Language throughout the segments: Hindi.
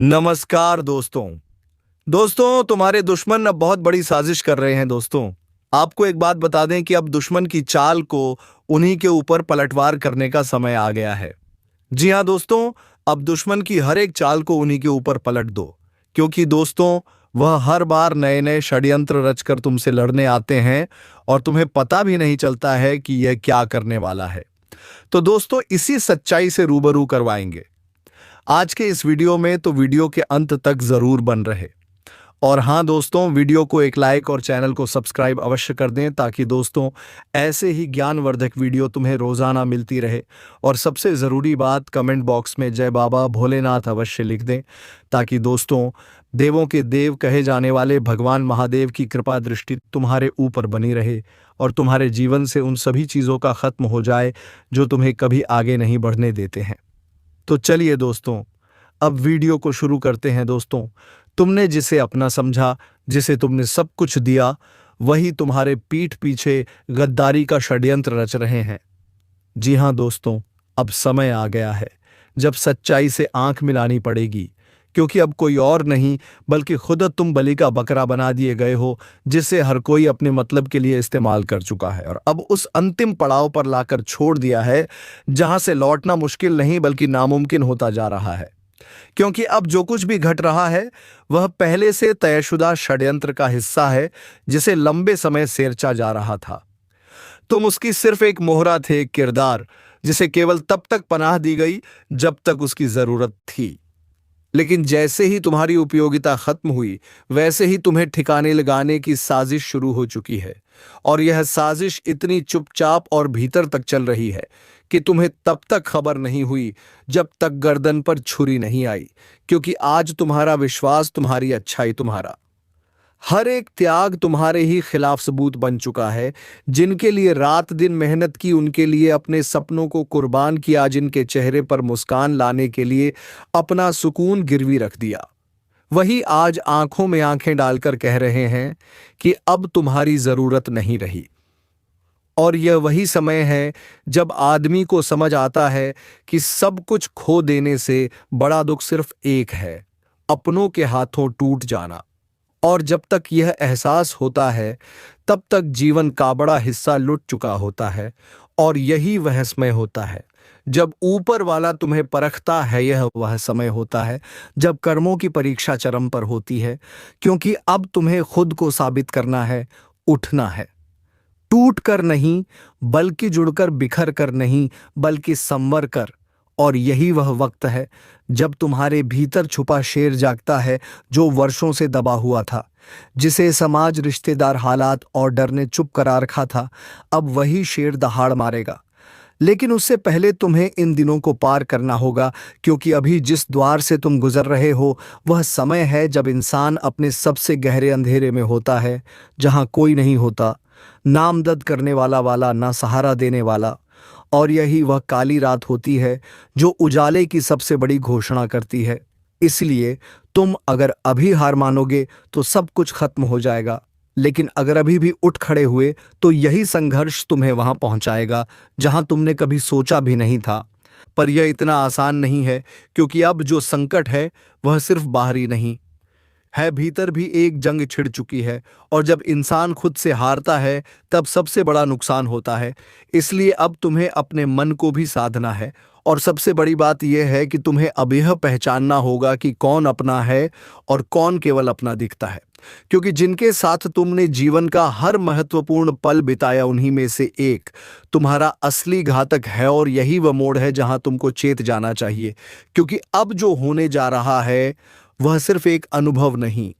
नमस्कार दोस्तों। तुम्हारे दुश्मन अब बहुत बड़ी साजिश कर रहे हैं दोस्तों। आपको एक बात बता दें कि अब दुश्मन की चाल को उन्हीं के ऊपर पलटवार करने का समय आ गया है। जी हाँ दोस्तों, अब दुश्मन की हर एक चाल को उन्हीं के ऊपर पलट दो, क्योंकि दोस्तों वह हर बार नए नए षड्यंत्र रचकर तुमसे लड़ने आते हैं और तुम्हें पता भी नहीं चलता है कि यह क्या करने वाला है। तो दोस्तों इसी सच्चाई से रूबरू करवाएंगे आज के इस वीडियो में, तो वीडियो के अंत तक जरूर बन रहे। और हाँ दोस्तों, वीडियो को एक लाइक और चैनल को सब्सक्राइब अवश्य कर दें, ताकि दोस्तों ऐसे ही ज्ञानवर्धक वीडियो तुम्हें रोजाना मिलती रहे। और सबसे ज़रूरी बात, कमेंट बॉक्स में जय बाबा भोलेनाथ अवश्य लिख दें, ताकि दोस्तों देवों के देव कहे जाने वाले भगवान महादेव की कृपा दृष्टि तुम्हारे ऊपर बनी रहे और तुम्हारे जीवन से उन सभी चीज़ों का खत्म हो जाए जो तुम्हें कभी आगे नहीं बढ़ने देते हैं। तो चलिए दोस्तों, अब वीडियो को शुरू करते हैं। दोस्तों तुमने जिसे अपना समझा, जिसे तुमने सब कुछ दिया, वही तुम्हारे पीठ पीछे गद्दारी का षड्यंत्र रच रहे हैं। जी हाँ दोस्तों, अब समय आ गया है जब सच्चाई से आंख मिलानी पड़ेगी, क्योंकि अब कोई और नहीं बल्कि खुद तुम बलि का बकरा बना दिए गए हो, जिसे हर कोई अपने मतलब के लिए इस्तेमाल कर चुका है और अब उस अंतिम पड़ाव पर लाकर छोड़ दिया है जहां से लौटना मुश्किल नहीं बल्कि नामुमकिन होता जा रहा है। क्योंकि अब जो कुछ भी घट रहा है वह पहले से तयशुदा षड्यंत्र का हिस्सा है, जिसे लंबे समय सेरचा जा रहा था। तुम उसकी सिर्फ एक मोहरा थे, एक किरदार, जिसे केवल तब तक पनाह दी गई जब तक उसकी जरूरत थी। लेकिन जैसे ही तुम्हारी उपयोगिता खत्म हुई, वैसे ही तुम्हें ठिकाने लगाने की साजिश शुरू हो चुकी है। और यह साजिश इतनी चुपचाप और भीतर तक चल रही है कि तुम्हें तब तक खबर नहीं हुई जब तक गर्दन पर छुरी नहीं आई। क्योंकि आज तुम्हारा विश्वास, तुम्हारी अच्छाई, तुम्हारा हर एक त्याग तुम्हारे ही खिलाफ सबूत बन चुका है। जिनके लिए रात दिन मेहनत की, उनके लिए अपने सपनों को कुर्बान किया, जिनके चेहरे पर मुस्कान लाने के लिए अपना सुकून गिरवी रख दिया, वही आज आंखों में आंखें डालकर कह रहे हैं कि अब तुम्हारी जरूरत नहीं रही। और यह वही समय है जब आदमी को समझ आता है कि सब कुछ खो देने से बड़ा दुख सिर्फ एक है, अपनों के हाथों टूट जाना। और जब तक यह एहसास होता है, तब तक जीवन का बड़ा हिस्सा लुट चुका होता है। और यही वह समय होता है जब ऊपर वाला तुम्हें परखता है। यह वह समय होता है जब कर्मों की परीक्षा चरम पर होती है, क्योंकि अब तुम्हें खुद को साबित करना है, उठना है। टूट कर नहीं बल्कि जुड़कर, बिखर कर नहीं बल्कि संवर कर। और यही वह वक्त है जब तुम्हारे भीतर छुपा शेर जागता है, जो वर्षों से दबा हुआ था, जिसे समाज, रिश्तेदार, हालात और डर ने चुप करा रखा था। अब वही शेर दहाड़ मारेगा। लेकिन उससे पहले तुम्हें इन दिनों को पार करना होगा, क्योंकि अभी जिस द्वार से तुम गुजर रहे हो वह समय है जब इंसान अपने सबसे गहरे अंधेरे में होता है, जहां कोई नहीं होता, नामदद करने वाला ना सहारा देने वाला। और यही वह काली रात होती है जो उजाले की सबसे बड़ी घोषणा करती है। इसलिए तुम अगर अभी हार मानोगे तो सब कुछ खत्म हो जाएगा, लेकिन अगर अभी भी उठ खड़े हुए तो यही संघर्ष तुम्हें वहां पहुंचाएगा जहां तुमने कभी सोचा भी नहीं था। पर यह इतना आसान नहीं है, क्योंकि अब जो संकट है वह सिर्फ बाहरी नहीं है, भीतर भी एक जंग छिड़ चुकी है। और जब इंसान खुद से हारता है तब सबसे बड़ा नुकसान होता है। इसलिए अब तुम्हें अपने मन को भी साधना है। और सबसे बड़ी बात यह है कि तुम्हें अब यह पहचानना होगा कि कौन अपना है और कौन केवल अपना दिखता है। क्योंकि जिनके साथ तुमने जीवन का हर महत्वपूर्ण पल बिताया, उन्हीं में से एक तुम्हारा असली घातक है। और यही वह मोड़ है जहां तुमको चेत जाना चाहिए, क्योंकि अब जो होने जा रहा है वह सिर्फ एक अनुभव नहीं,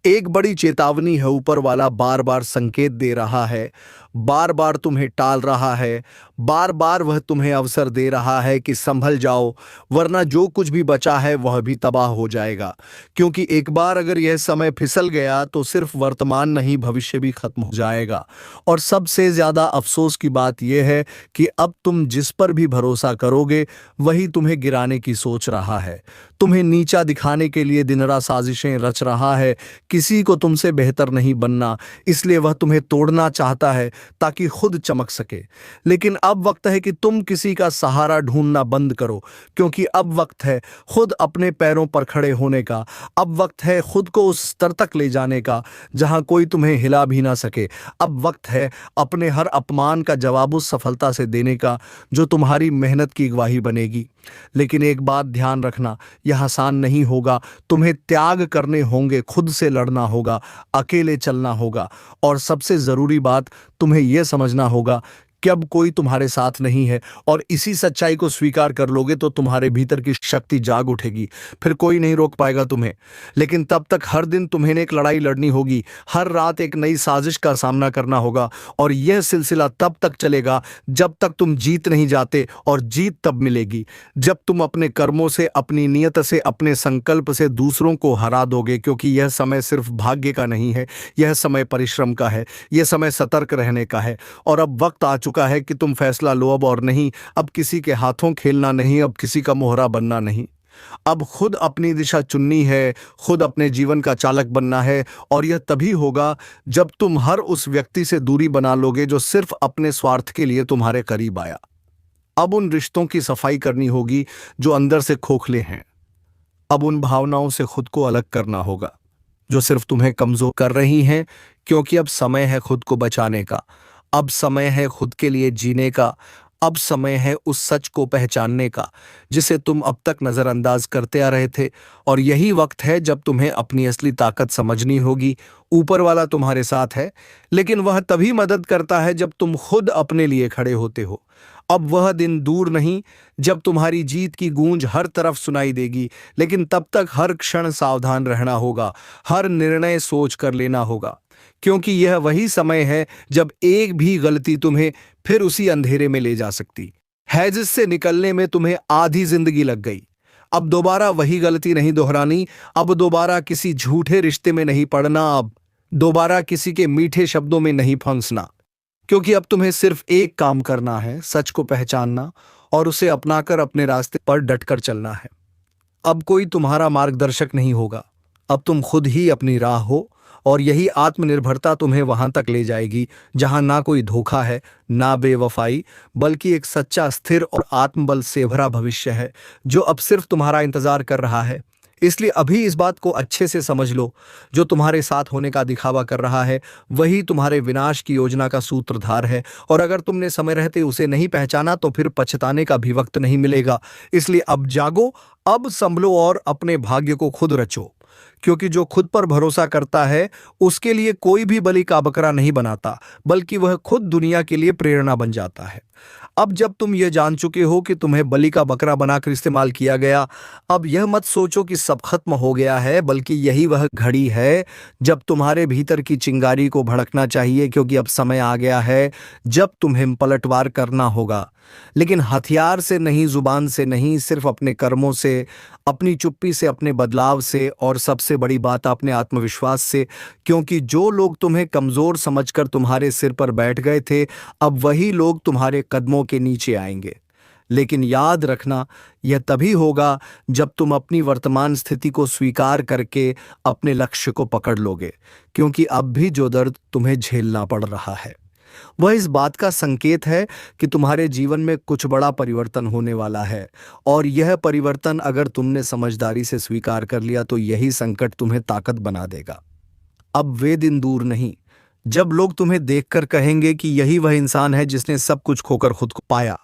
एक बड़ी चेतावनी है। ऊपर वाला बार बार संकेत दे रहा है, बार बार तुम्हें टाल रहा है, बार बार वह तुम्हें अवसर दे रहा है कि संभल जाओ, वरना जो कुछ भी बचा है वह भी तबाह हो जाएगा। क्योंकि एक बार अगर यह समय फिसल गया तो सिर्फ वर्तमान नहीं, भविष्य भी खत्म हो जाएगा। और सबसे ज्यादा अफसोस की बात यह है कि अब तुम जिस पर भी भरोसा करोगे वही तुम्हें गिराने की सोच रहा है। तुम्हें नीचा दिखाने के लिए दिन रात साजिशें रच रहा है। किसी को तुमसे बेहतर नहीं बनना, इसलिए वह तुम्हें तोड़ना चाहता है ताकि खुद चमक सके। लेकिन अब वक्त है कि तुम किसी का सहारा ढूंढना बंद करो, क्योंकि अब वक्त है खुद अपने पैरों पर खड़े होने का। अब वक्त है खुद को उस स्तर तक ले जाने का जहां कोई तुम्हें हिला भी ना सके। अब वक्त है अपने हर अपमान का जवाब उस सफलता से देने का जो तुम्हारी मेहनत की गवाही बनेगी। लेकिन एक बात ध्यान रखना, यह आसान नहीं होगा। तुम्हें त्याग करने होंगे, खुद से लड़ना होगा, अकेले चलना होगा, और सबसे जरूरी बात, तुम्हें यह समझना होगा कि अब कोई तुम्हारे साथ नहीं है। और इसी सच्चाई को स्वीकार कर लोगे तो तुम्हारे भीतर की शक्ति जाग उठेगी। फिर कोई नहीं रोक पाएगा तुम्हें। लेकिन तब तक हर दिन तुम्हें एक लड़ाई लड़नी होगी, हर रात एक नई साजिश का सामना करना होगा। और यह सिलसिला तब तक चलेगा जब तक तुम जीत नहीं जाते, और जीत तब मिलेगी जब तुम अपने कर्मों से, अपनी नियत से, अपने संकल्प से दूसरों को हरा दोगे। क्योंकि यह समय सिर्फ भाग्य का नहीं है, यह समय परिश्रम का है, यह समय सतर्क रहने का है। और अब वक्त आ चुका है कि तुम फैसला लो अब, और नहीं अब किसी के हाथों खेलना नहीं, अब किसी का मोहरा बनना नहीं। अब खुद अपनी दिशा चुननी है, खुद अपने जीवन का चालक बनना है। और यह तभी होगा जब तुम हर उस व्यक्ति से दूरी बना लोगे जो सिर्फ अपने स्वार्थ के लिए तुम्हारे करीब आया। अब उन रिश्तों की सफाई करनी होगी जो अंदर से खोखले हैं। अब उन भावनाओं से खुद को अलग करना होगा जो सिर्फ तुम्हें कमजोर कर रही हैं। क्योंकि अब समय है खुद को बचाने का, अब समय है खुद के लिए जीने का, अब समय है उस सच को पहचानने का जिसे तुम अब तक नजरअंदाज करते आ रहे थे। और यही वक्त है जब तुम्हें अपनी असली ताकत समझनी होगी। ऊपर वाला तुम्हारे साथ है, लेकिन वह तभी मदद करता है जब तुम खुद अपने लिए खड़े होते हो। अब वह दिन दूर नहीं जब तुम्हारी जीत की गूंज हर तरफ सुनाई देगी। लेकिन तब तक हर क्षण सावधान रहना होगा, हर निर्णय सोच कर लेना होगा। क्योंकि यह वही समय है जब एक भी गलती तुम्हें फिर उसी अंधेरे में ले जा सकती है जिससे निकलने में तुम्हें आधी जिंदगी लग गई। अब दोबारा वही गलती नहीं दोहरानी, अब दोबारा किसी झूठे रिश्ते में नहीं पड़ना, अब दोबारा किसी के मीठे शब्दों में नहीं फंसना। क्योंकि अब तुम्हें सिर्फ एक काम करना है, सच को पहचानना और उसे अपनाकर अपने रास्ते पर डटकर चलना है। अब कोई तुम्हारा मार्गदर्शक नहीं होगा, अब तुम खुद ही अपनी राह हो। और यही आत्मनिर्भरता तुम्हें वहां तक ले जाएगी जहां ना कोई धोखा है, ना बेवफाई, बल्कि एक सच्चा, स्थिर और आत्मबल से भरा भविष्य है जो अब सिर्फ तुम्हारा इंतजार कर रहा है। इसलिए अभी इस बात को अच्छे से समझ लो, जो तुम्हारे साथ होने का दिखावा कर रहा है वही तुम्हारे विनाश की योजना का सूत्रधार है। और अगर तुमने समय रहते उसे नहीं पहचाना तो फिर पछताने का भी वक्त नहीं मिलेगा। इसलिए अब जागो, अब संभलो और अपने भाग्य को खुद रचो। क्योंकि जो खुद पर भरोसा करता है उसके लिए कोई भी बलि का बकरा नहीं बनाता, बल्कि वह खुद दुनिया के लिए प्रेरणा बन जाता है। अब जब तुम ये जान चुके हो कि तुम्हें बलि का बकरा बनाकर इस्तेमाल किया गया, अब यह मत सोचो कि सब खत्म हो गया है, बल्कि यही वह घड़ी है जब तुम्हारे भीतर की चिंगारी को भड़कना चाहिए। क्योंकि अब समय आ गया है जब तुम्हें पलटवार करना होगा, लेकिन हथियार से नहीं, जुबान से नहीं, सिर्फ अपने कर्मों से, अपनी चुप्पी से, अपने बदलाव से, और सबसे बड़ी बात अपने आत्मविश्वास से। क्योंकि जो लोग तुम्हें कमजोर समझकर तुम्हारे सिर पर बैठ गए थे, अब वही लोग तुम्हारे कदमों के नीचे आएंगे। लेकिन याद रखना, यह तभी होगा जब तुम अपनी वर्तमान स्थिति को स्वीकार करके अपने लक्ष्य को पकड़ लोगे। क्योंकि अब भी जो दर्द तुम्हें झेलना पड़ रहा है वह इस बात का संकेत है कि तुम्हारे जीवन में कुछ बड़ा परिवर्तन होने वाला है। और यह परिवर्तन अगर तुमने समझदारी से स्वीकार कर लिया तो यही संकट तुम्हें ताकत बना देगा। अब वे दिन दूर नहीं जब लोग तुम्हें देखकर कहेंगे कि यही वह इंसान है जिसने सब कुछ खोकर खुद को पाया।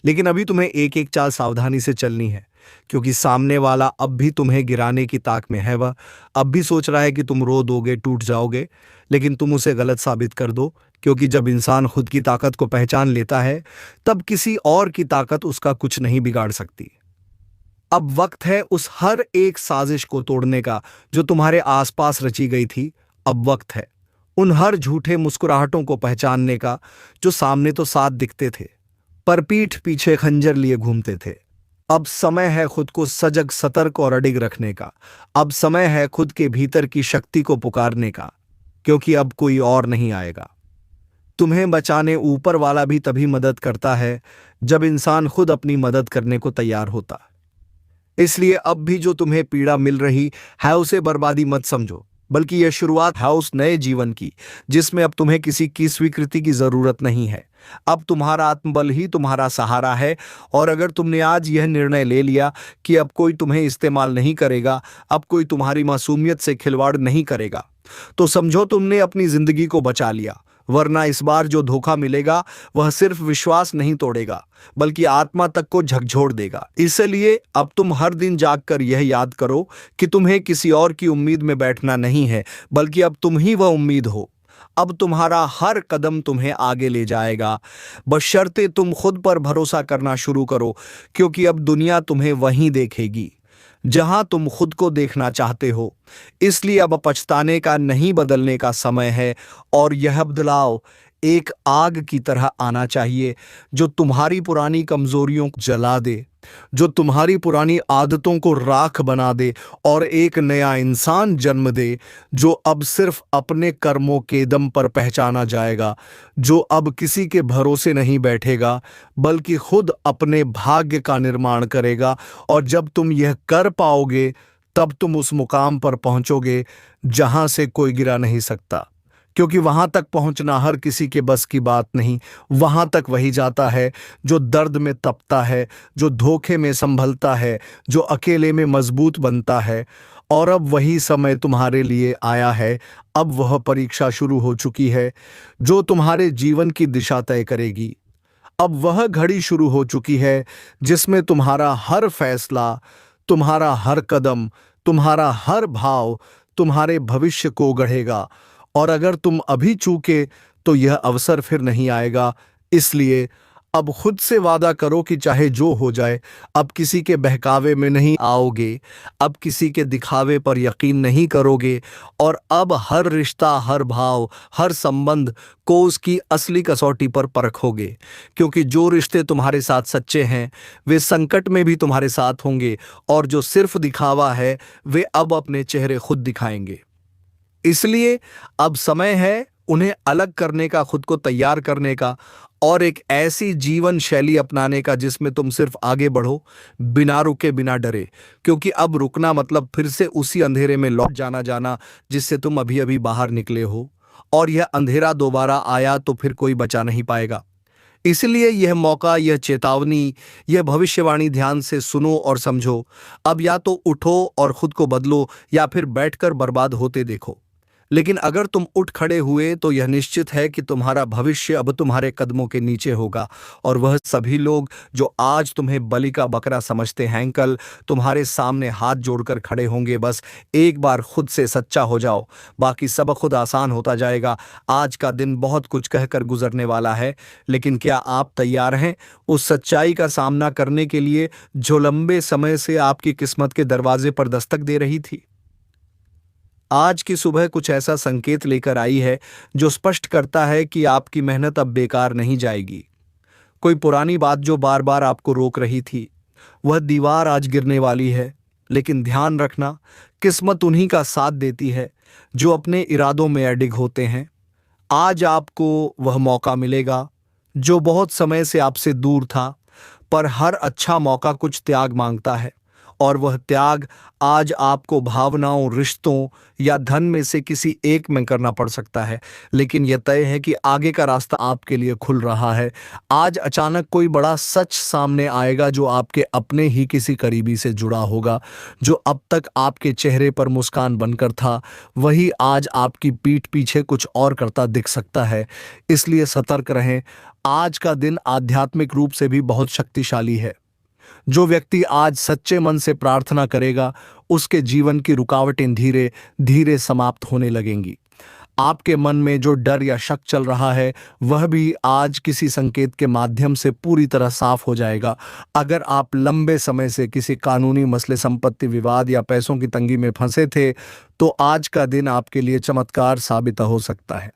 लेकिन अभी तुम्हें एक एक चाल सावधानी से चलनी है, क्योंकि सामने वाला अब भी तुम्हें गिराने की ताक में है। वह अब भी सोच रहा है कि तुम रो दोगे, टूट जाओगे, लेकिन तुम उसे गलत साबित कर दो। क्योंकि जब इंसान खुद की ताकत को पहचान लेता है तब किसी और की ताकत उसका कुछ नहीं बिगाड़ सकती। अब वक्त है उस हर एक साजिश को तोड़ने का जो तुम्हारे आसपास रची गई थी। अब वक्त है उन हर झूठे मुस्कुराहटों को पहचानने का जो सामने तो साथ दिखते थे पर पीठ पीछे खंजर लिए घूमते थे। अब समय है खुद को सजग, सतर्क और अडिग रखने का। अब समय है खुद के भीतर की शक्ति को पुकारने का, क्योंकि अब कोई और नहीं आएगा। तुम्हें बचाने ऊपर वाला भी तभी मदद करता है जब इंसान खुद अपनी मदद करने को तैयार होता। इसलिए अब भी जो तुम्हें पीड़ा मिल रही है उसे बर्बादी मत समझो, बल्कि यह शुरुआत है उस नए जीवन की जिसमें अब तुम्हें किसी की स्वीकृति की जरूरत नहीं है। अब तुम्हारा आत्मबल ही तुम्हारा सहारा है। और अगर तुमने आज यह निर्णय ले लिया कि अब कोई तुम्हें इस्तेमाल नहीं करेगा, अब कोई तुम्हारी मासूमियत से खिलवाड़ नहीं करेगा, तो समझो तुमने अपनी जिंदगी को बचा लिया। वरना इस बार जो धोखा मिलेगा वह सिर्फ विश्वास नहीं तोड़ेगा, बल्कि आत्मा तक को झकझोर देगा। इसलिए अब तुम हर दिन जागकर यह याद करो कि तुम्हें किसी और की उम्मीद में बैठना नहीं है, बल्कि अब तुम ही वह उम्मीद हो। अब तुम्हारा हर कदम तुम्हें आगे ले जाएगा, बशर्ते तुम खुद पर भरोसा करना शुरू करो, क्योंकि अब दुनिया तुम्हें वहीं देखेगी जहां तुम खुद को देखना चाहते हो। इसलिए अब पछताने का नहीं, बदलने का समय है। और यह बदलाव एक आग की तरह आना चाहिए जो तुम्हारी पुरानी कमजोरियों को जला दे, जो तुम्हारी पुरानी आदतों को राख बना दे और एक नया इंसान जन्म दे जो अब सिर्फ अपने कर्मों के दम पर पहचाना जाएगा, जो अब किसी के भरोसे नहीं बैठेगा बल्कि खुद अपने भाग्य का निर्माण करेगा। और जब तुम यह कर पाओगे तब तुम उस मुकाम पर पहुंचोगे जहां से कोई गिरा नहीं सकता, क्योंकि वहां तक पहुंचना हर किसी के बस की बात नहीं। वहां तक वही जाता है जो दर्द में तपता है, जो धोखे में संभलता है, जो अकेले में मजबूत बनता है। और अब वही समय तुम्हारे लिए आया है। अब वह परीक्षा शुरू हो चुकी है जो तुम्हारे जीवन की दिशा तय करेगी। अब वह घड़ी शुरू हो चुकी है जिसमें तुम्हारा हर फैसला, तुम्हारा हर कदम, तुम्हारा हर भाव तुम्हारे भविष्य को गढ़ेगा। और अगर तुम अभी चूके तो यह अवसर फिर नहीं आएगा। इसलिए अब खुद से वादा करो कि चाहे जो हो जाए अब किसी के बहकावे में नहीं आओगे, अब किसी के दिखावे पर यकीन नहीं करोगे। और अब हर रिश्ता, हर भाव, हर संबंध को उसकी असली कसौटी पर परखोगे, क्योंकि जो रिश्ते तुम्हारे साथ सच्चे हैं वे संकट में भी तुम्हारे साथ होंगे, और जो सिर्फ दिखावा है वे अब अपने चेहरे खुद दिखाएंगे। इसलिए अब समय है उन्हें अलग करने का, खुद को तैयार करने का और एक ऐसी जीवन शैली अपनाने का जिसमें तुम सिर्फ आगे बढ़ो, बिना रुके, बिना डरे। क्योंकि अब रुकना मतलब फिर से उसी अंधेरे में लौट जाना जिससे तुम अभी अभी बाहर निकले हो, और यह अंधेरा दोबारा आया तो फिर कोई बचा नहीं पाएगा। इसलिए यह मौका, यह चेतावनी, यह भविष्यवाणी ध्यान से सुनो और समझो। अब या तो उठो और खुद को बदलो, या फिर बैठकर बर्बाद होते देखो। लेकिन अगर तुम उठ खड़े हुए तो यह निश्चित है कि तुम्हारा भविष्य अब तुम्हारे कदमों के नीचे होगा। और वह सभी लोग जो आज तुम्हें बलि का बकरा समझते हैं, कल तुम्हारे सामने हाथ जोड़कर खड़े होंगे। बस एक बार खुद से सच्चा हो जाओ, बाकी सब खुद आसान होता जाएगा। आज का दिन बहुत कुछ कहकर गुजरने वाला है, लेकिन क्या आप तैयार हैं उस सच्चाई का सामना करने के लिए जो लंबे समय से आपकी किस्मत के दरवाजे पर दस्तक दे रही थी? आज की सुबह कुछ ऐसा संकेत लेकर आई है जो स्पष्ट करता है कि आपकी मेहनत अब बेकार नहीं जाएगी। कोई पुरानी बात जो बार बार आपको रोक रही थी, वह दीवार आज गिरने वाली है। लेकिन ध्यान रखना, किस्मत उन्हीं का साथ देती है जो अपने इरादों में अडिग होते हैं। आज आपको वह मौका मिलेगा जो बहुत समय से आपसे दूर था, पर हर अच्छा मौका कुछ त्याग मांगता है। और वह त्याग आज आपको भावनाओं, रिश्तों या धन में से किसी एक में करना पड़ सकता है, लेकिन यह तय है कि आगे का रास्ता आपके लिए खुल रहा है। आज अचानक कोई बड़ा सच सामने आएगा जो आपके अपने ही किसी करीबी से जुड़ा होगा। जो अब तक आपके चेहरे पर मुस्कान बनकर था, वही आज आपकी पीठ पीछे कुछ और करता दिख सकता है। इसलिए सतर्क रहें। आज का दिन आध्यात्मिक रूप से भी बहुत शक्तिशाली है। जो व्यक्ति आज सच्चे मन से प्रार्थना करेगा, उसके जीवन की रुकावटें धीरे धीरे समाप्त होने लगेंगी। आपके मन में जो डर या शक चल रहा है, वह भी आज किसी संकेत के माध्यम से पूरी तरह साफ हो जाएगा। अगर आप लंबे समय से किसी कानूनी मसले, संपत्ति विवाद या पैसों की तंगी में फंसे थे, तो आज का दिन आपके लिए चमत्कार साबित हो सकता है।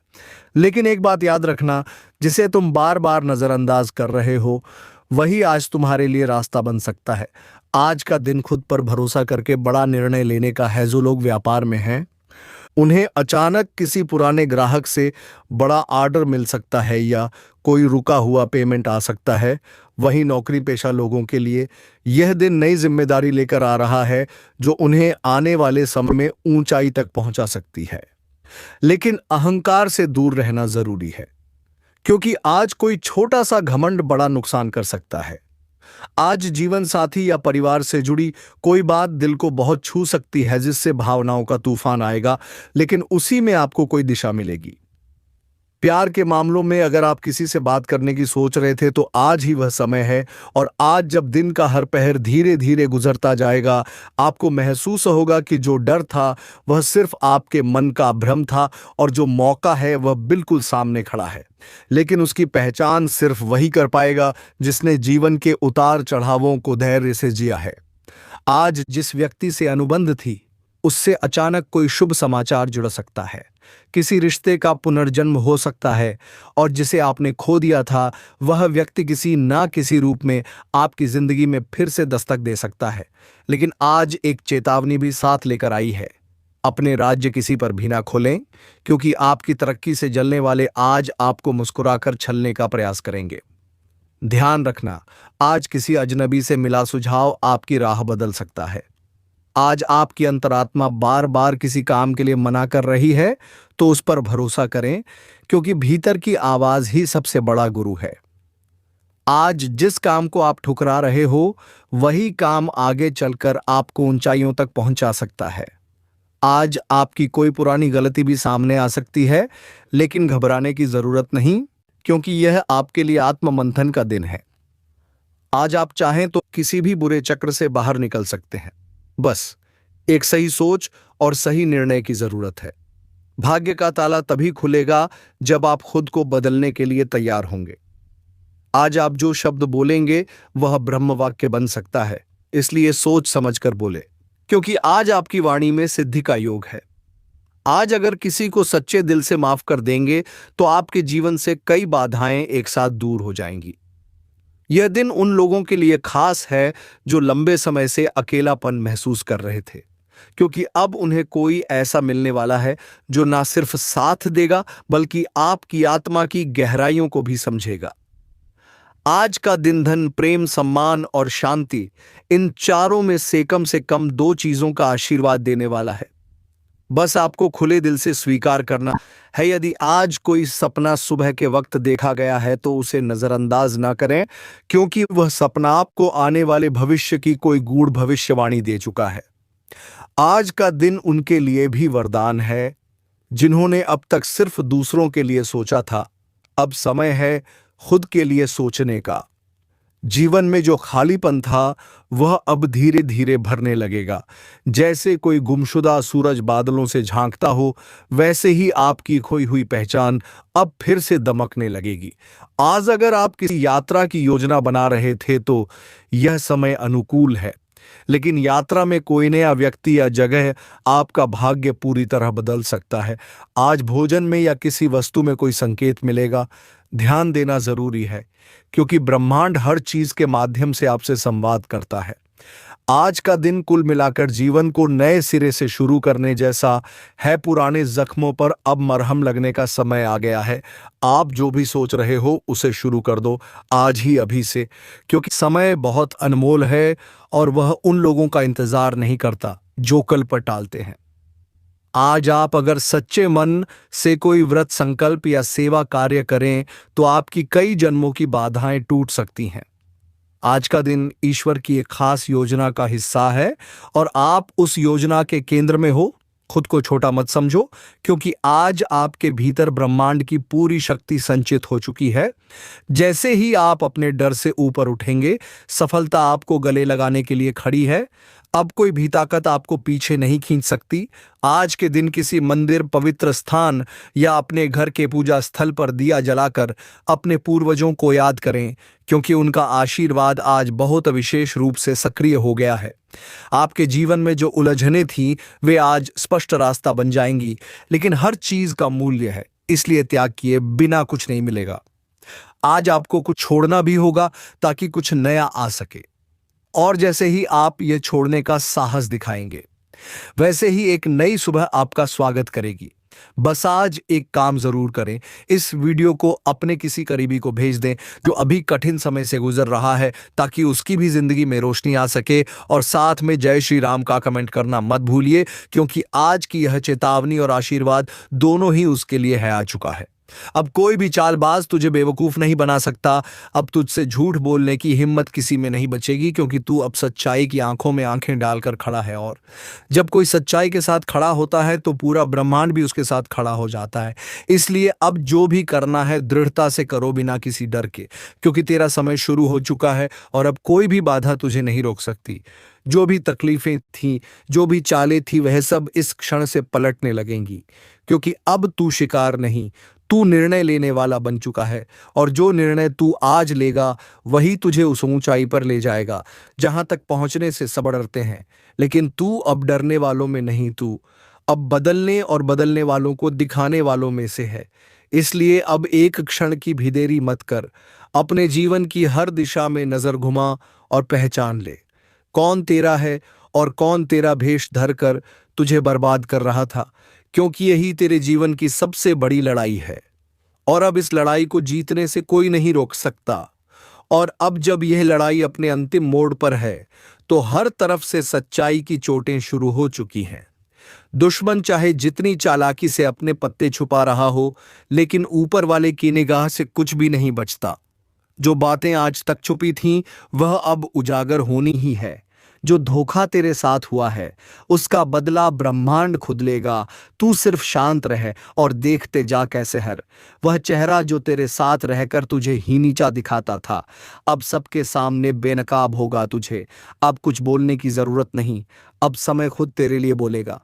लेकिन एक बात याद रखना, जिसे तुम बार बार नजरअंदाज कर रहे हो, वही आज तुम्हारे लिए रास्ता बन सकता है। आज का दिन खुद पर भरोसा करके बड़ा निर्णय लेने का है। जो लोग व्यापार में हैं, उन्हें अचानक किसी पुराने ग्राहक से बड़ा ऑर्डर मिल सकता है या कोई रुका हुआ पेमेंट आ सकता है। वहीं नौकरी पेशा लोगों के लिए यह दिन नई जिम्मेदारी लेकर आ रहा है जो उन्हें आने वाले समय में ऊंचाई तक पहुंचा सकती है। लेकिन अहंकार से दूर रहना जरूरी है, क्योंकि आज कोई छोटा सा घमंड बड़ा नुकसान कर सकता है। आज जीवन साथी या परिवार से जुड़ी कोई बात दिल को बहुत छू सकती है, जिससे भावनाओं का तूफान आएगा, लेकिन उसी में आपको कोई दिशा मिलेगी। प्यार के मामलों में अगर आप किसी से बात करने की सोच रहे थे तो आज ही वह समय है। और आज जब दिन का हर पहर धीरे धीरे गुजरता जाएगा, आपको महसूस होगा कि जो डर था वह सिर्फ आपके मन का भ्रम था, और जो मौका है वह बिल्कुल सामने खड़ा है। लेकिन उसकी पहचान सिर्फ वही कर पाएगा जिसने जीवन के उतार चढ़ावों को धैर्य से जिया है। आज जिस व्यक्ति से अनुबंध थी, उससे अचानक कोई शुभ समाचार जुड़ सकता है, किसी रिश्ते का पुनर्जन्म हो सकता है, और जिसे आपने खो दिया था वह व्यक्ति किसी ना किसी रूप में आपकी जिंदगी में फिर से दस्तक दे सकता है। लेकिन आज एक चेतावनी भी साथ लेकर आई है। अपने राज्य किसी पर भी ना खोलें, क्योंकि आपकी तरक्की से जलने वाले आज आपको मुस्कुराकर छलने का प्रयास करेंगे। ध्यान रखना, आज किसी अजनबी से मिला सुझाव आपकी राह बदल सकता है। आज आपकी अंतरात्मा बार बार किसी काम के लिए मना कर रही है, तो उस पर भरोसा करें, क्योंकि भीतर की आवाज ही सबसे बड़ा गुरु है। आज जिस काम को आप ठुकरा रहे हो, वही काम आगे चलकर आपको ऊंचाइयों तक पहुंचा सकता है। आज आपकी कोई पुरानी गलती भी सामने आ सकती है, लेकिन घबराने की जरूरत नहीं, क्योंकि यह आपके लिए आत्ममंथन का दिन है। आज आप चाहें तो किसी भी बुरे चक्र से बाहर निकल सकते हैं। बस एक सही सोच और सही निर्णय की जरूरत है। भाग्य का ताला तभी खुलेगा जब आप खुद को बदलने के लिए तैयार होंगे। आज आप जो शब्द बोलेंगे वह ब्रह्म वाक्य बन सकता है, इसलिए सोच समझकर बोले, क्योंकि आज आपकी वाणी में सिद्धि का योग है। आज अगर किसी को सच्चे दिल से माफ कर देंगे तो आपके जीवन से कई बाधाएं एक साथ दूर हो जाएंगी। यह दिन उन लोगों के लिए खास है जो लंबे समय से अकेलापन महसूस कर रहे थे, क्योंकि अब उन्हें कोई ऐसा मिलने वाला है जो ना सिर्फ साथ देगा बल्कि आपकी आत्मा की गहराइयों को भी समझेगा। आज का दिन धन, प्रेम, सम्मान और शांति, इन चारों में से कम 2 चीजों का आशीर्वाद देने वाला है। बस आपको खुले दिल से स्वीकार करना है। यदि आज कोई सपना सुबह के वक्त देखा गया है तो उसे नजरअंदाज ना करें, क्योंकि वह सपना आपको आने वाले भविष्य की कोई गूढ़ भविष्यवाणी दे चुका है। आज का दिन उनके लिए भी वरदान है जिन्होंने अब तक सिर्फ दूसरों के लिए सोचा था। अब समय है खुद के लिए सोचने का। जीवन में जो खालीपन था वह अब धीरे धीरे भरने लगेगा। जैसे कोई गुमशुदा सूरज बादलों से झांकता हो, वैसे ही आपकी खोई हुई पहचान अब फिर से दमकने लगेगी। आज अगर आप किसी यात्रा की योजना बना रहे थे तो यह समय अनुकूल है, लेकिन यात्रा में कोई नया व्यक्ति या जगह आपका भाग्य पूरी तरह बदल सकता है। आज भोजन में या किसी वस्तु में कोई संकेत मिलेगा। ध्यान देना जरूरी है, क्योंकि ब्रह्मांड हर चीज के माध्यम से आपसे संवाद करता है। आज का दिन कुल मिलाकर जीवन को नए सिरे से शुरू करने जैसा है। पुराने जख्मों पर अब मरहम लगने का समय आ गया है। आप जो भी सोच रहे हो उसे शुरू कर दो आज ही, अभी से, क्योंकि समय बहुत अनमोल है और वह उन लोगों का इंतजार नहीं करता जो कल पर टालते हैं। आज आप अगर सच्चे मन से कोई व्रत, संकल्प या सेवा कार्य करें तो आपकी कई जन्मों की बाधाएं टूट सकती हैं। आज का दिन ईश्वर की एक खास योजना का हिस्सा है और आप उस योजना के केंद्र में हो। खुद को छोटा मत समझो, क्योंकि आज आपके भीतर ब्रह्मांड की पूरी शक्ति संचित हो चुकी है। जैसे ही आप अपने डर से ऊपर उठेंगे, सफलता आपको गले लगाने के लिए खड़ी है। अब कोई भी ताकत आपको पीछे नहीं खींच सकती। आज के दिन किसी मंदिर, पवित्र स्थान या अपने घर के पूजा स्थल पर दिया जलाकर अपने पूर्वजों को याद करें, क्योंकि उनका आशीर्वाद आज बहुत विशेष रूप से सक्रिय हो गया है। आपके जीवन में जो उलझनें थीं वे आज स्पष्ट रास्ता बन जाएंगी। लेकिन हर चीज का मूल्य है, इसलिए त्याग किए बिना कुछ नहीं मिलेगा। आज आपको कुछ छोड़ना भी होगा ताकि कुछ नया आ सके। और जैसे ही आप ये छोड़ने का साहस दिखाएंगे, वैसे ही एक नई सुबह आपका स्वागत करेगी। बस आज एक काम जरूर करें, इस वीडियो को अपने किसी करीबी को भेज दें जो अभी कठिन समय से गुजर रहा है, ताकि उसकी भी जिंदगी में रोशनी आ सके। और साथ में जय श्री राम का कमेंट करना मत भूलिए, क्योंकि आज की यह चेतावनी और आशीर्वाद दोनों ही उसके लिए है आ चुका है। अब कोई भी चालबाज तुझे बेवकूफ नहीं बना सकता। अब तुझसे झूठ बोलने की हिम्मत किसी में नहीं बचेगी, क्योंकि तू अब सच्चाई की आंखों में आंखें डालकर खड़ा है। और जब कोई सच्चाई के साथ खड़ा होता है तो पूरा ब्रह्मांड भी उसके साथ खड़ा हो जाता है। इसलिए अब जो भी करना है दृढ़ता से करो, बिना किसी डर के, क्योंकि तेरा समय शुरू हो चुका है और अब कोई भी बाधा तुझे नहीं रोक सकती। जो भी तकलीफें थीं, जो भी चालें थी, वह सब इस क्षण से पलटने लगेंगी, क्योंकि अब तू शिकार नहीं, तू निर्णय लेने वाला बन चुका है। और जो निर्णय तू आज लेगा वही तुझे उस ऊंचाई पर ले जाएगा जहां तक पहुंचने से सब डरते हैं। लेकिन तू अब डरने वालों में नहीं, तू अब बदलने और बदलने वालों को दिखाने वालों में से है। इसलिए अब एक क्षण की भी देरी मत कर, अपने जीवन की हर दिशा में नजर घुमा और पहचान ले कौन तेरा है और कौन तेरा भेष धरकर तुझे बर्बाद कर रहा था, क्योंकि यही तेरे जीवन की सबसे बड़ी लड़ाई है। और अब इस लड़ाई को जीतने से कोई नहीं रोक सकता। और अब जब यह लड़ाई अपने अंतिम मोड़ पर है तो हर तरफ से सच्चाई की चोटें शुरू हो चुकी हैं। दुश्मन चाहे जितनी चालाकी से अपने पत्ते छुपा रहा हो, लेकिन ऊपर वाले की निगाह से कुछ भी नहीं बचता। जो बातें आज तक छुपी थीं वह अब उजागर होनी ही है। जो धोखा तेरे साथ हुआ है उसका बदला ब्रह्मांड खुद लेगा। तू सिर्फ शांत रहे और देखते जा कैसे वह चेहरा जो तेरे साथ रहकर तुझे ही नीचा दिखाता था, अब सबके सामने बेनकाब होगा तुझे। अब कुछ बोलने की जरूरत नहीं, अब समय खुद तेरे लिए बोलेगा,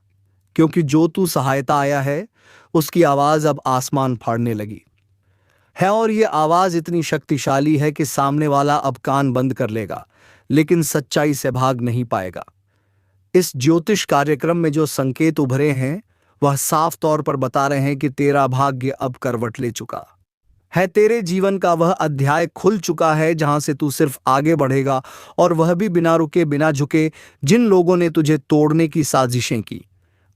क्योंकि जो तू सहायता आया है उसकी आवाज अब आसमान फाड़ने लगी है। और ये आवाज इतनी शक्तिशाली है कि सामने वाला अब कान बंद कर लेगा, लेकिन सच्चाई से भाग नहीं पाएगा। इस ज्योतिष कार्यक्रम में जो संकेत उभरे हैं वह साफ तौर पर बता रहे हैं कि तेरा भाग्य अब करवट ले चुका है। तेरे जीवन का वह अध्याय खुल चुका है जहां से तू सिर्फ आगे बढ़ेगा, और वह भी बिना रुके बिना झुके। जिन लोगों ने तुझे तोड़ने की साजिशें की,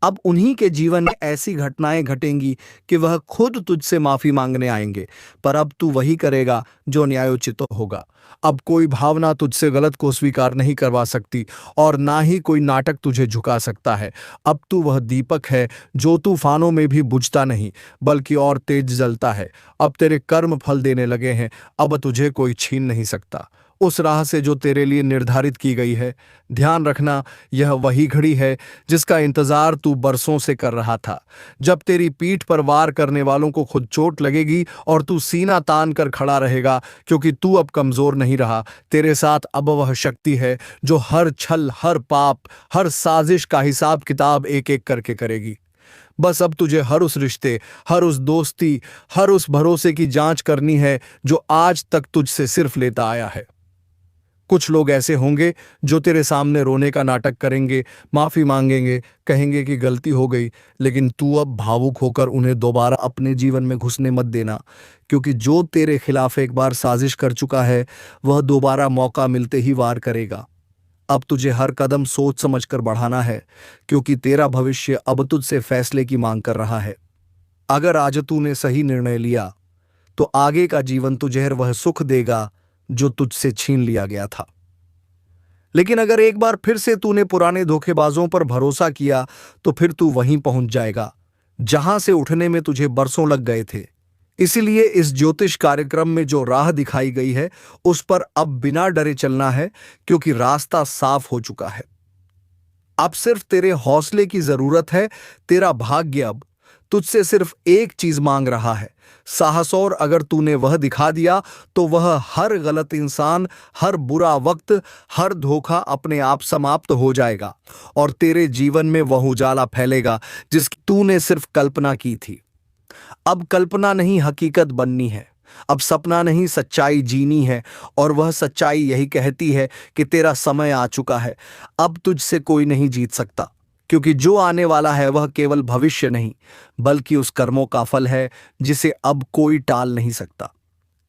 अब उन्हीं के जीवन में ऐसी घटनाएं घटेंगी कि वह खुद तुझसे माफी मांगने आएंगे। पर अब तू वही करेगा जो न्यायोचित होगा। अब कोई भावना तुझसे गलत को स्वीकार नहीं करवा सकती, और ना ही कोई नाटक तुझे झुका सकता है। अब तू वह दीपक है जो तूफानों में भी बुझता नहीं, बल्कि और तेज जलता है। अब तेरे कर्म फल देने लगे हैं, अब तुझे कोई छीन नहीं सकता उस राह से जो तेरे लिए निर्धारित की गई है। ध्यान रखना, यह वही घड़ी है जिसका इंतजार तू बरसों से कर रहा था, जब तेरी पीठ पर वार करने वालों को खुद चोट लगेगी और तू सीना तान कर खड़ा रहेगा, क्योंकि तू अब कमजोर नहीं रहा। तेरे साथ अब वह शक्ति है जो हर छल, हर पाप, हर साजिश का हिसाब किताब एक एक करके करेगी। बस अब तुझे हर उस रिश्ते, हर उस दोस्ती, हर उस भरोसे की जांच करनी है जो आज तक तुझसे सिर्फ लेता आया है। कुछ लोग ऐसे होंगे जो तेरे सामने रोने का नाटक करेंगे, माफी मांगेंगे, कहेंगे कि गलती हो गई, लेकिन तू अब भावुक होकर उन्हें दोबारा अपने जीवन में घुसने मत देना, क्योंकि जो तेरे खिलाफ एक बार साजिश कर चुका है वह दोबारा मौका मिलते ही वार करेगा। अब तुझे हर कदम सोच समझ कर बढ़ाना है, क्योंकि तेरा भविष्य अब तुझसे फैसले की मांग कर रहा है। अगर आज तूने सही निर्णय लिया तो आगे का जीवन तुझे वह सुख देगा जो तुझसे छीन लिया गया था। लेकिन अगर एक बार फिर से तूने पुराने धोखेबाजों पर भरोसा किया तो फिर तू वहीं पहुंच जाएगा जहां से उठने में तुझे बरसों लग गए थे। इसीलिए इस ज्योतिष कार्यक्रम में जो राह दिखाई गई है उस पर अब बिना डरे चलना है, क्योंकि रास्ता साफ हो चुका है। अब सिर्फ तेरे हौसले की जरूरत है। तेरा भाग्य अब तुझसे सिर्फ एक चीज मांग रहा है, साहस। और अगर तूने वह दिखा दिया तो वह हर गलत इंसान, हर बुरा वक्त, हर धोखा अपने आप समाप्त हो जाएगा, और तेरे जीवन में वह उजाला फैलेगा जिसकी तूने सिर्फ कल्पना की थी। अब कल्पना नहीं, हकीकत बननी है। अब सपना नहीं, सच्चाई जीनी है। और वह सच्चाई यही कहती है कि तेरा समय आ चुका है। अब तुझसे कोई नहीं जीत सकता, क्योंकि जो आने वाला है वह केवल भविष्य नहीं, बल्कि उस कर्मों का फल है जिसे अब कोई टाल नहीं सकता।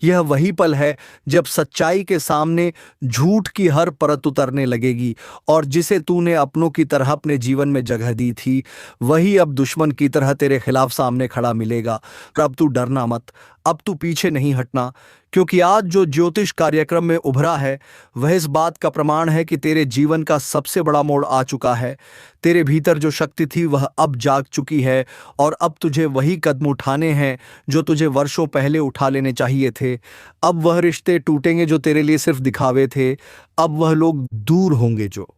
यह वही पल है जब सच्चाई के सामने झूठ की हर परत उतरने लगेगी, और जिसे तूने अपनों की तरह अपने जीवन में जगह दी थी वही अब दुश्मन की तरह तेरे खिलाफ सामने खड़ा मिलेगा। अब तू डरना मत, अब तू पीछे नहीं हटना, क्योंकि आज जो ज्योतिष कार्यक्रम में उभरा है वह इस बात का प्रमाण है कि तेरे जीवन का सबसे बड़ा मोड़ आ चुका है। तेरे भीतर जो शक्ति थी वह अब जाग चुकी है, और अब तुझे वही कदम उठाने हैं जो तुझे वर्षों पहले उठा लेने चाहिए थे। अब वह रिश्ते टूटेंगे जो तेरे लिए सिर्फ दिखावे थे। अब वह लोग दूर होंगे जो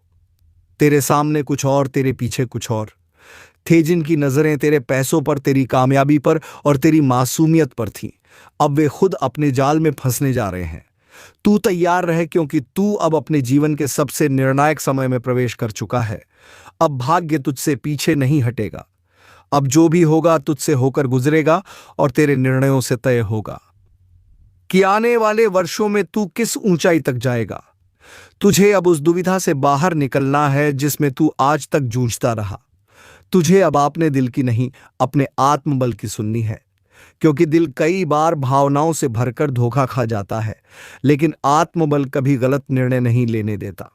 तेरे सामने कुछ और, तेरे पीछे कुछ और थे, जिनकी नजरें तेरे पैसों पर, तेरी कामयाबी पर और तेरी मासूमियत पर थीं। अब वे खुद अपने जाल में फंसने जा रहे हैं। तू तैयार रहे, क्योंकि तू अब अपने जीवन के सबसे निर्णायक समय में प्रवेश कर चुका है। अब भाग्य तुझसे पीछे नहीं हटेगा। अब जो भी होगा तुझसे होकर गुजरेगा और तेरे निर्णयों से तय होगा कि आने वाले वर्षों में तू किस ऊंचाई तक जाएगा। तुझे अब उस दुविधा से बाहर निकलना है जिसमें तू आज तक जूझता रहा। तुझे अब अपने दिल की नहीं, अपने आत्मबल की सुननी है, क्योंकि दिल कई बार भावनाओं से भरकर धोखा खा जाता है, लेकिन आत्मबल कभी गलत निर्णय नहीं लेने देता।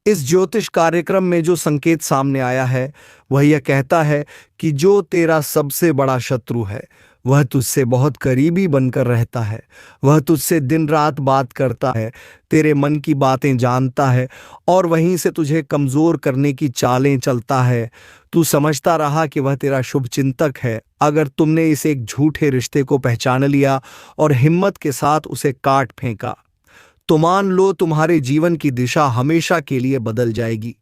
इस ज्योतिष कार्यक्रम में जो संकेत सामने आया है वह यह कहता है कि जो तेरा सबसे बड़ा शत्रु है वह तुझसे बहुत करीबी बनकर रहता है। वह तुझसे दिन रात बात करता है, तेरे मन की बातें जानता है और वहीं से तुझे कमजोर करने की चालें चलता है। तू समझता रहा कि वह तेरा शुभचिंतक है। अगर तुमने इस एक झूठे रिश्ते को पहचान लिया और हिम्मत के साथ उसे काट फेंका तो मान लो तुम्हारे जीवन की दिशा हमेशा के लिए बदल जाएगी।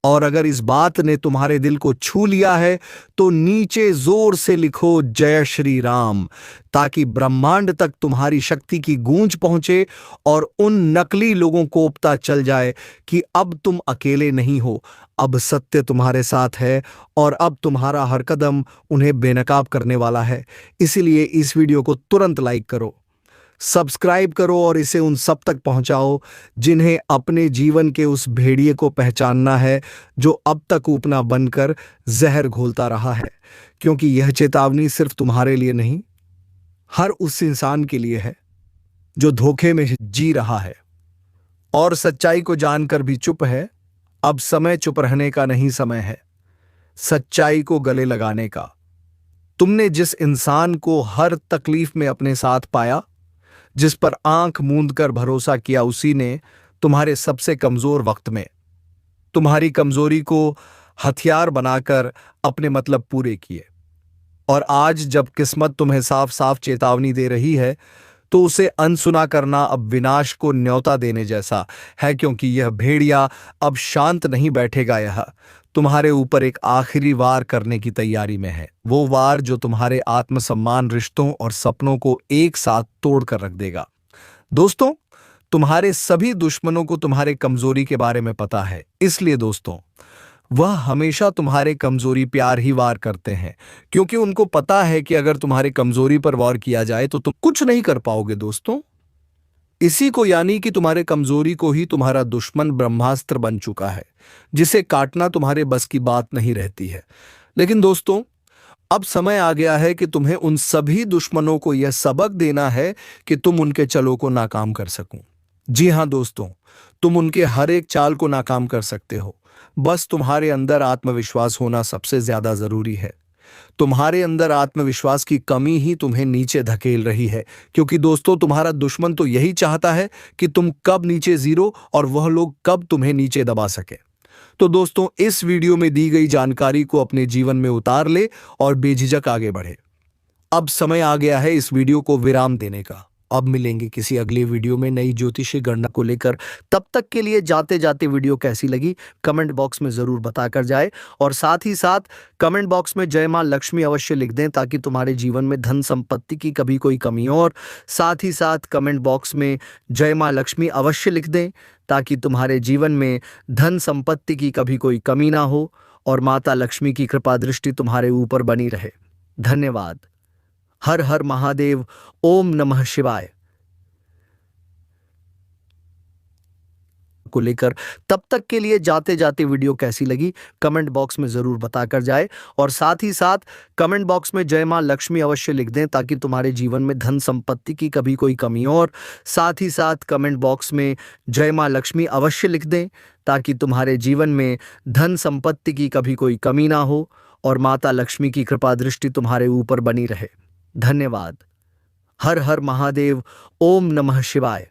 और अगर इस बात ने तुम्हारे दिल को छू लिया है तो नीचे जोर से लिखो जय श्री राम, ताकि ब्रह्मांड तक तुम्हारी शक्ति की गूंज पहुंचे और उन नकली लोगों को पता चल जाए कि अब तुम अकेले नहीं हो, अब सत्य तुम्हारे साथ है और अब तुम्हारा हर कदम उन्हें बेनकाब करने वाला है। इसीलिए इस वीडियो को तुरंत लाइक करो, सब्सक्राइब करो और इसे उन सब तक पहुंचाओ जिन्हें अपने जीवन के उस भेड़िए को पहचानना है जो अब तक ऊपना बनकर जहर घोलता रहा है। क्योंकि यह चेतावनी सिर्फ तुम्हारे लिए नहीं, हर उस इंसान के लिए है जो धोखे में जी रहा है और सच्चाई को जानकर भी चुप है। अब समय चुप रहने का नहीं, समय है सच्चाई को गले लगाने का। तुमने जिस इंसान को हर तकलीफ में अपने साथ पाया, जिस पर आंख मूंद कर भरोसा किया, उसी ने तुम्हारे सबसे कमजोर वक्त में तुम्हारी कमजोरी को हथियार बनाकर अपने मतलब पूरे किए। और आज जब किस्मत तुम्हें साफ साफ चेतावनी दे रही है तो उसे अनसुना करना अब विनाश को न्योता देने जैसा है, क्योंकि यह भेड़िया अब शांत नहीं बैठेगा। यह तुम्हारे ऊपर एक आखिरी वार करने की तैयारी में है, वो वार जो तुम्हारे आत्मसम्मान, रिश्तों और सपनों को एक साथ तोड़ कर रख देगा। दोस्तों, तुम्हारे सभी दुश्मनों को तुम्हारे कमजोरी के बारे में पता है, इसलिए दोस्तों वह हमेशा तुम्हारे कमजोरी प्यार ही वार करते हैं, क्योंकि उनको पता है कि अगर तुम्हारे कमजोरी पर वार किया जाए तो तुम कुछ नहीं कर पाओगे। दोस्तों, इसी को, यानी कि तुम्हारे कमजोरी को ही तुम्हारा दुश्मन ब्रह्मास्त्र बन चुका है, जिसे काटना तुम्हारे बस की बात नहीं रहती है। लेकिन दोस्तों, अब समय आ गया है कि तुम्हें उन सभी दुश्मनों को यह सबक देना है कि तुम उनके चलों को नाकाम कर सको। जी हां दोस्तों, तुम उनके हर एक चाल को नाकाम कर सकते हो। बस तुम्हारे अंदर आत्मविश्वास होना सबसे ज्यादा जरूरी है। तुम्हारे अंदर आत्मविश्वास की कमी ही तुम्हें नीचे धकेल रही है, क्योंकि दोस्तों तुम्हारा दुश्मन तो यही चाहता है कि तुम कब नीचे जीरो और वह लोग कब तुम्हें नीचे दबा सके। तो दोस्तों, इस वीडियो में दी गई जानकारी को अपने जीवन में उतार ले और बेझिझक आगे बढ़े। अब समय आ गया है इस वीडियो को विराम देने का। अब मिलेंगे किसी अगले वीडियो में नई ज्योतिषीय गणना को लेकर। तब तक के लिए जाते जाते वीडियो कैसी लगी कमेंट बॉक्स में जरूर बताकर जाए, और साथ ही साथ कमेंट बॉक्स में जय मां लक्ष्मी अवश्य लिख दें, ताकि तुम्हारे जीवन में धन संपत्ति की कभी कोई कमी हो। और साथ ही साथ कमेंट बॉक्स में जय मां लक्ष्मी अवश्य लिख दें, ताकि तुम्हारे जीवन में धन संपत्ति की कभी कोई कमी ना हो और माता लक्ष्मी की कृपा दृष्टि तुम्हारे ऊपर बनी रहे। धन्यवाद। हर हर महादेव। ओम नमः शिवाय। आपको लेकर। तब तक के लिए जाते जाते वीडियो कैसी लगी कमेंट बॉक्स में ज़रूर बताकर जाए, और साथ ही साथ कमेंट बॉक्स में जय माँ लक्ष्मी अवश्य लिख दें ताकि तुम्हारे जीवन में धन संपत्ति की कभी कोई कमी हो। और साथ ही साथ कमेंट बॉक्स में जय माँ लक्ष्मी अवश्य लिख दें ताकि तुम्हारे जीवन में धन संपत्ति की कभी कोई कमी ना हो और माता लक्ष्मी की कृपा दृष्टि तुम्हारे ऊपर बनी रहे। धन्यवाद। हर हर महादेव। ओम नमः शिवाय।